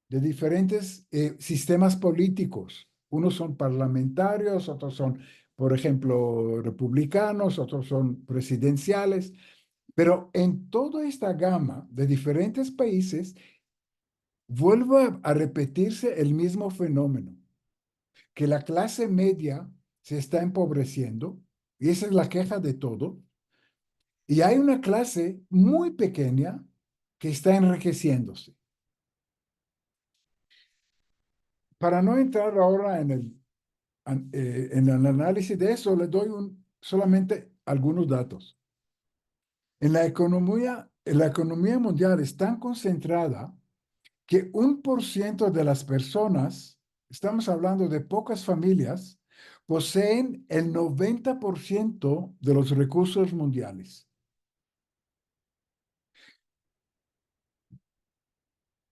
de diferentes sistemas políticos. Unos son parlamentarios, otros son, por ejemplo, republicanos, otros son presidenciales. Pero en toda esta gama de diferentes países, vuelve a repetirse el mismo fenómeno, que la clase media se está empobreciendo, y esa es la queja de todo, y hay una clase muy pequeña que está enriqueciéndose. Para no entrar ahora en el análisis de eso, les doy solamente algunos datos. La economía mundial es tan concentrada que 1% de las personas, estamos hablando de pocas familias, poseen el 90% de los recursos mundiales.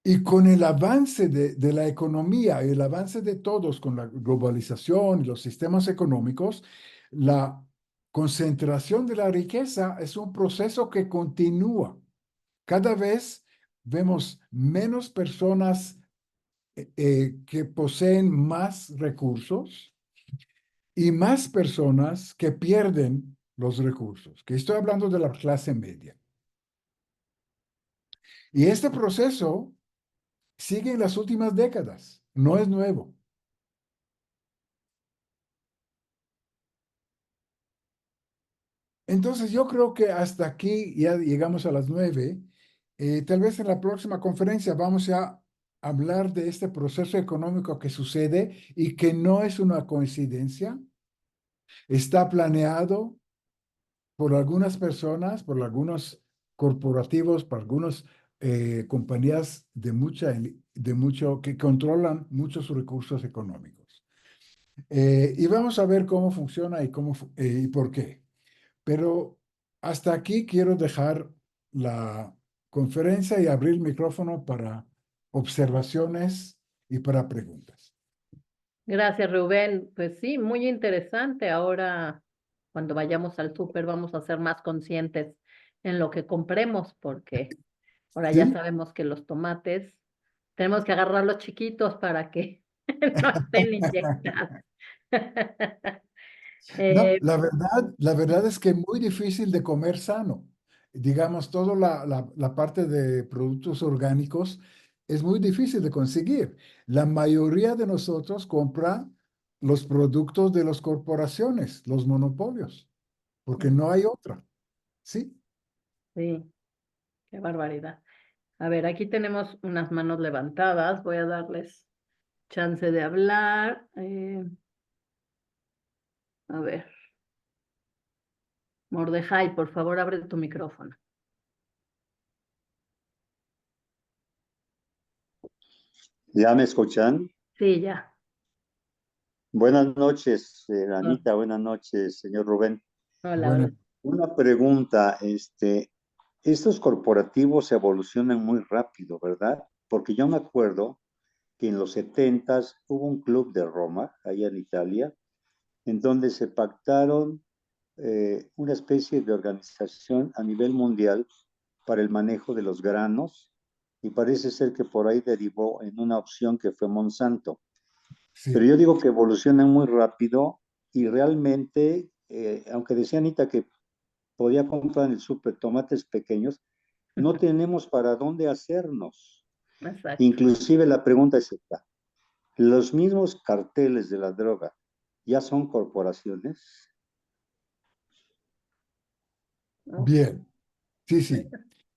Y con el avance de la economía, el avance de todos, con la globalización y los sistemas económicos, la concentración de la riqueza es un proceso que continúa. Cada vez vemos menos personas que poseen más recursos y más personas que pierden los recursos, que estoy hablando de la clase media. Y este proceso sigue en las últimas décadas, no es nuevo. Entonces yo creo que hasta aquí ya llegamos a las 9. Tal vez en la próxima conferencia vamos a hablar de este proceso económico que sucede y que no es una coincidencia. Está planeado por algunas personas, por algunos corporativos, por algunas compañías que controlan muchos recursos económicos. Y vamos a ver cómo funciona y por qué. Pero hasta aquí quiero dejar la conferencia y abrir el micrófono para observaciones y para preguntas. Gracias, Rubén. Pues sí, muy interesante. Ahora, cuando vayamos al súper, vamos a ser más conscientes en lo que compremos, porque ahora ya ¿Sí? sabemos que los tomates tenemos que agarrarlos chiquitos para que no estén inyectados. No, Eh, la verdad es que es muy difícil de comer sano. Digamos, toda la parte de productos orgánicos es muy difícil de conseguir. La mayoría de nosotros compra los productos de las corporaciones, los monopolios, porque no hay otra. ¿Sí? sí, qué barbaridad. A ver, aquí tenemos unas manos levantadas. Voy a darles chance de hablar. A ver, Mordejai, por favor, abre tu micrófono. ¿Ya me escuchan? Sí, ya. Buenas noches, Oh, Anita, buenas noches, señor Rubén. hola, Bueno, hola. Una pregunta, estos corporativos evolucionan muy rápido, ¿verdad? Porque yo me acuerdo que en los setentas hubo un club de Roma, allá en Italia, en donde se pactaron una especie de organización a nivel mundial para el manejo de los granos y parece ser que por ahí derivó en una opción que fue Monsanto. Pero sí. yo digo que evolucionan muy rápido y realmente, aunque decía Anita que podía comprar en el súper tomates pequeños, no tenemos para dónde hacernos. Exacto. Inclusive la pregunta es esta, ¿los mismos carteles de la droga ya son corporaciones? ¿No? Bien. Sí, sí.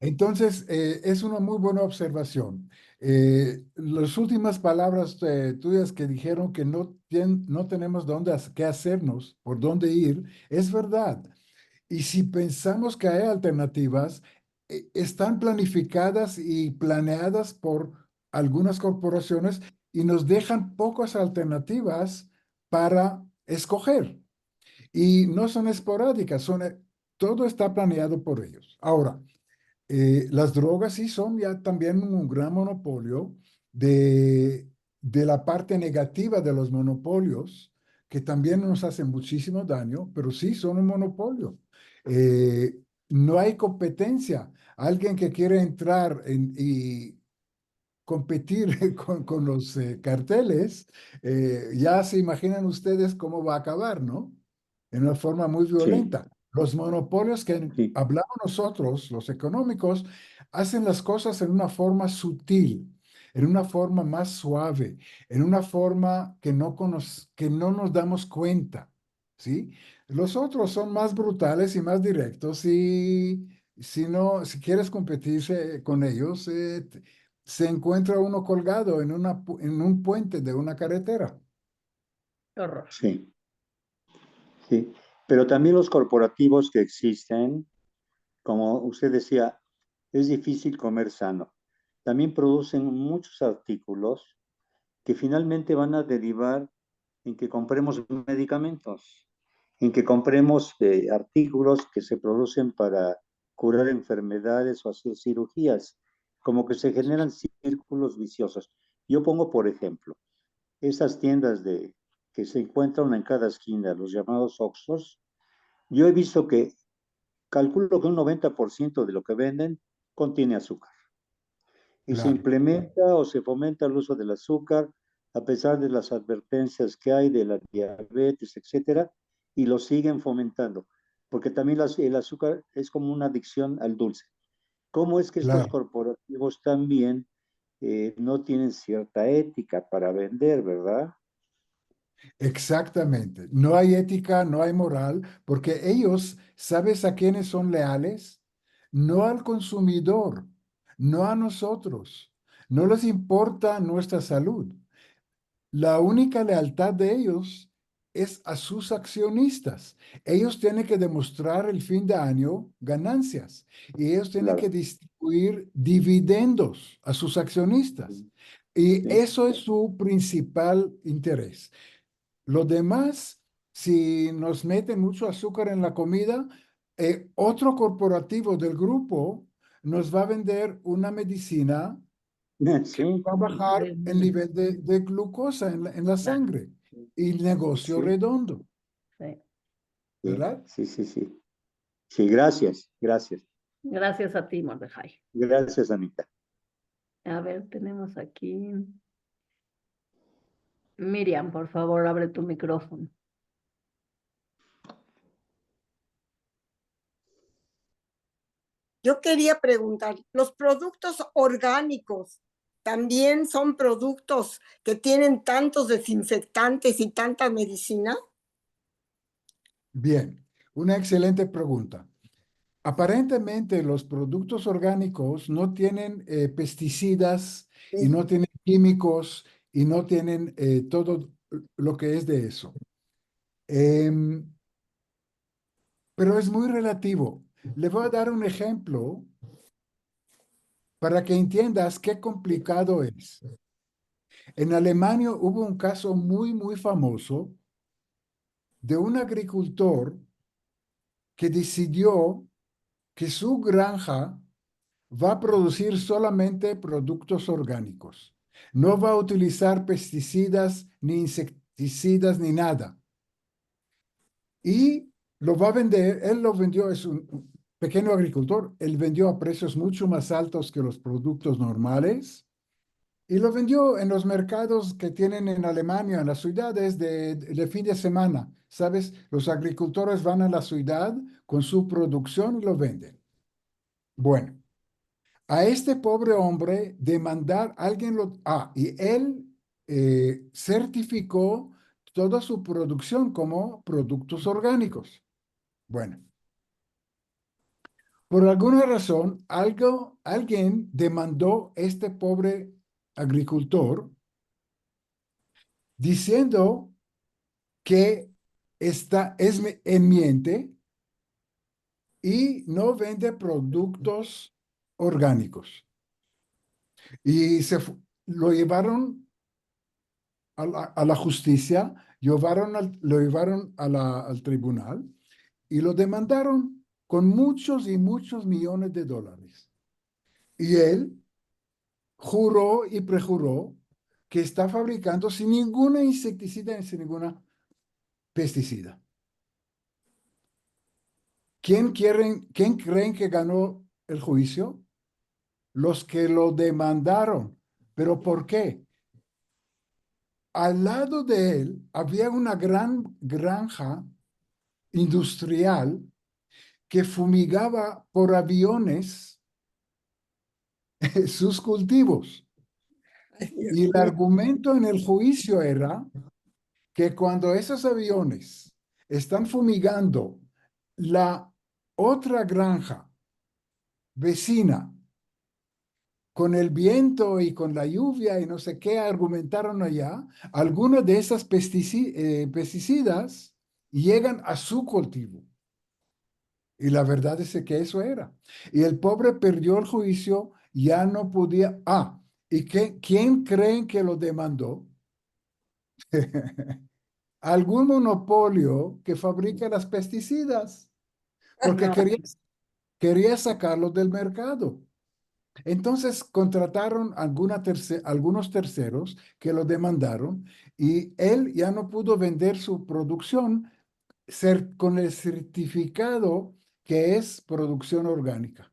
Entonces, es una muy buena observación. Las últimas palabras tuyas que dijeron que no tenemos qué hacernos, por dónde ir, es verdad. Y si pensamos que hay alternativas, están planificadas y planeadas por algunas corporaciones y nos dejan pocas alternativas para escoger. Y no son esporádicas, todo está planeado por ellos. Ahora, las drogas sí son ya también un gran monopolio de, de la parte negativa de los monopolios, que también nos hacen muchísimo daño, pero sí son un monopolio. Eh, no hay competencia. Alguien que quiere entrar y competir con los carteles, ya se imaginan ustedes cómo va a acabar, ¿no? En una forma muy Sí, violenta. Los monopolios que sí, hablamos nosotros, los económicos, hacen las cosas en una forma sutil, en una forma más suave, en una forma que no nos damos cuenta, ¿sí? Los otros son más brutales y más directos y si no, si quieres competirse con ellos, se encuentra uno colgado en en un puente de una carretera. Qué horror. sí, sí. Pero también los corporativos que existen, como usted decía, es difícil comer sano. También producen muchos artículos que finalmente van a derivar en que compremos medicamentos, en que compremos artículos que se producen para curar enfermedades o hacer cirugías, como que se generan círculos viciosos. Yo pongo, por ejemplo, esas tiendas que se encuentran en cada esquina, los llamados Oxxos. Yo he visto que calculo que un 90% de lo que venden contiene azúcar y se Claro, implementa o se fomenta el uso del azúcar a pesar de las advertencias que hay de la diabetes, etcétera, y lo siguen fomentando, porque también el azúcar es como una adicción al dulce. ¿Cómo es que estos claro, corporativos también no tienen cierta ética para vender, verdad? exactamente. No hay ética, no hay moral, porque ellos, ¿sabes a quiénes son leales? No al consumidor, no a nosotros. No les importa nuestra salud. La única lealtad de ellos es a sus accionistas. Ellos tienen que demostrar el fin de año ganancias y ellos tienen que Claro. distribuir dividendos a sus accionistas. Y Sí. eso es su principal interés. Lo demás, si nos meten mucho azúcar en la comida, otro corporativo del grupo nos va a vender una medicina Sí, va a bajar el nivel de glucosa en la Nah, sangre. Y negocio sí, redondo, sí. sí, ¿verdad? sí, sí, sí. Sí, gracias, gracias. Gracias a ti, Mordejai. Gracias, Anita. A ver, tenemos aquí. Miriam, por favor, abre tu micrófono. Yo quería preguntar, ¿los productos orgánicos también son productos que tienen tantos desinfectantes y tanta medicina? Bien, una excelente pregunta. Aparentemente los productos orgánicos no tienen pesticidas y Sí. no tienen químicos y no tienen todo lo que es de eso. Em, pero es muy relativo. Le voy a dar un ejemplo para que entiendas qué complicado es. En Alemania hubo un caso muy famoso de un agricultor que decidió que su granja va a producir solamente productos orgánicos. No va a utilizar pesticidas, ni insecticidas, ni nada. Y lo va a vender, él lo vendió, es un pequeño agricultor, él vendió a precios mucho más altos que los productos normales. Y lo vendió en los mercados que tienen en Alemania, en las ciudades de fin de semana. ¿Sabes? Los agricultores van a la ciudad con su producción y lo venden. Bueno, a este pobre hombre demandar, alguien lo... Ah, y él certificó toda su producción como productos orgánicos. Bueno, por alguna razón, alguien demandó a este pobre agricultor diciendo que en miente y no vende productos orgánicos. Y lo llevaron a la justicia, lo llevaron al tribunal y lo demandaron con muchos y muchos millones de dólares. Y él juró y prejuró que está fabricando sin ninguna insecticida, sin ninguna. pesticida. ¿Quién creen que ganó el juicio? Los que lo demandaron. ¿Pero por qué? Al lado de él había una gran granja industrial que fumigaba por aviones sus cultivos. Ay, Dios Y el mío. argumento en el juicio era que cuando esos aviones están fumigando la otra granja vecina con el viento y con la lluvia y no sé qué, argumentaron allá, algunas de esas pesticidas llegan a su cultivo. Y la verdad es que eso era. Y el pobre perdió el juicio, ya no podía. Ah, ¿y quién creen que lo demandó? Algún monopolio que fabrica las pesticidas, porque No, quería sacarlos del mercado. Entonces contrataron algunos terceros que lo demandaron y él ya no pudo vender su producción con el certificado que es producción orgánica.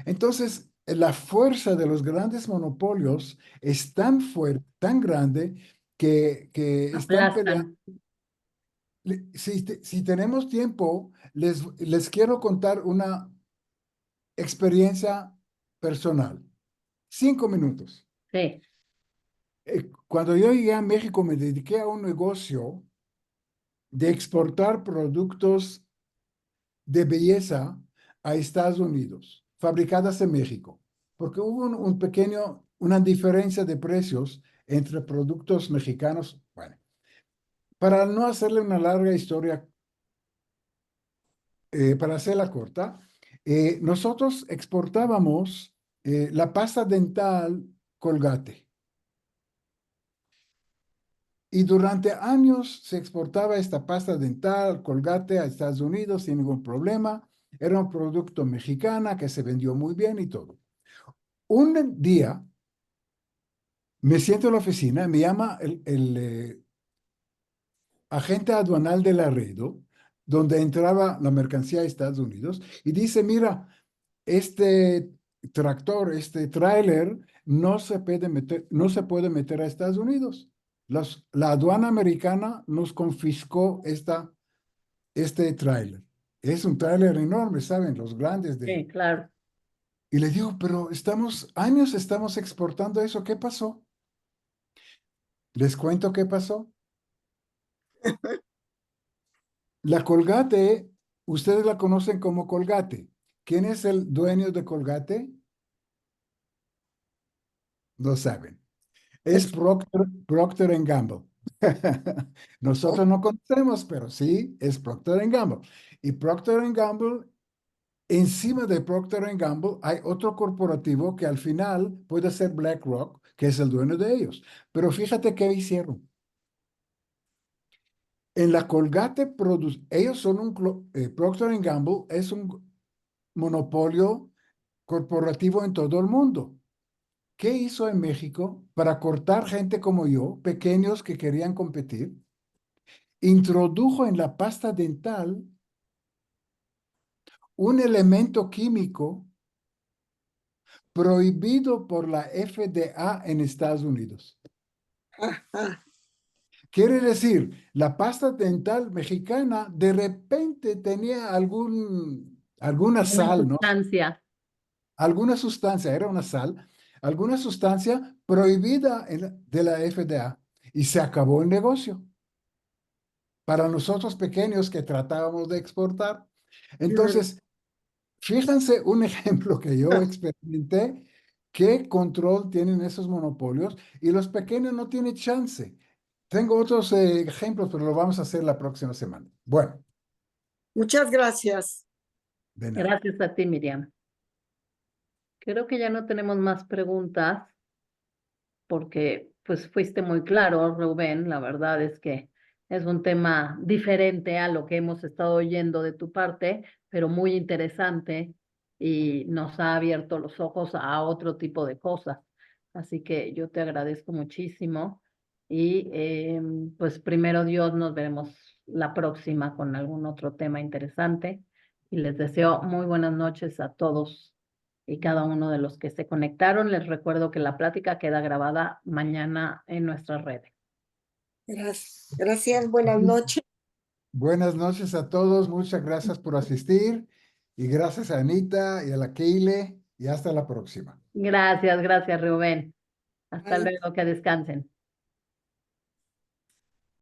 Entonces, la fuerza de los grandes monopolios es tan fuerte, tan grande, que están peleando. aplastan. Si tenemos tiempo, les quiero contar una experiencia personal. 5 minutos. Sí, Cuando yo llegué a México, me dediqué a un negocio de exportar productos de belleza a Estados Unidos, fabricadas en México, porque hubo una diferencia de precios entre productos mexicanos. Bueno, para no hacerle una larga historia, para hacerla corta, nosotros exportábamos la pasta dental Colgate. Y durante años se exportaba esta pasta dental, Colgate, a Estados Unidos sin ningún problema. Era un producto mexicana que se vendió muy bien y todo. Un día me siento en la oficina, me llama el agente aduanal de Laredo, donde entraba la mercancía a Estados Unidos, y dice, mira, este tractor, este tráiler, no se puede meter a Estados Unidos. La aduana americana nos confiscó este tráiler. Es un tráiler enorme, ¿saben? Los grandes sí, claro. Y le digo, pero años estamos exportando eso, ¿qué pasó? Les cuento qué pasó. La Colgate, ustedes la conocen como Colgate. ¿Quién es el dueño de Colgate? No saben. Es Procter Gamble. Nosotros no conocemos, pero sí, es Procter Gamble. Y Procter Gamble, encima de Procter Gamble, hay otro corporativo que al final puede ser BlackRock, que es el dueño de ellos. Pero fíjate qué hicieron. En la Colgate, ellos son Procter Gamble es un monopolio corporativo en todo el mundo. ¿Qué hizo en México para cortar gente como yo, pequeños que querían competir? Introdujo en la pasta dental un elemento químico prohibido por la FDA en Estados Unidos. Quiere decir, la pasta dental mexicana de repente tenía alguna Una sal, ¿no? sustancia. Alguna sustancia, era una sal, alguna sustancia prohibida de la FDA y se acabó el negocio. Para nosotros pequeños que tratábamos de exportar. Entonces, fíjense un ejemplo que yo experimenté, qué control tienen esos monopolios y los pequeños no tienen chance. Tengo otros ejemplos, pero lo vamos a hacer la próxima semana. Bueno, Muchas gracias. de nada. Gracias a ti, Miriam. Creo que ya no tenemos más preguntas porque pues fuiste muy claro, Rubén. La verdad es que es un tema diferente a lo que hemos estado oyendo de tu parte, pero muy interesante y nos ha abierto los ojos a otro tipo de cosas. Así que yo te agradezco muchísimo y pues primero Dios nos veremos la próxima con algún otro tema interesante. Y les deseo muy buenas noches a todos y cada uno de los que se conectaron. Les recuerdo que la plática queda grabada mañana en nuestras redes. Gracias, buenas noches. Buenas noches a todos, muchas gracias por asistir y gracias a Anita y a la Keile y hasta la próxima. Gracias, Rubén. Hasta Bye. luego, que descansen.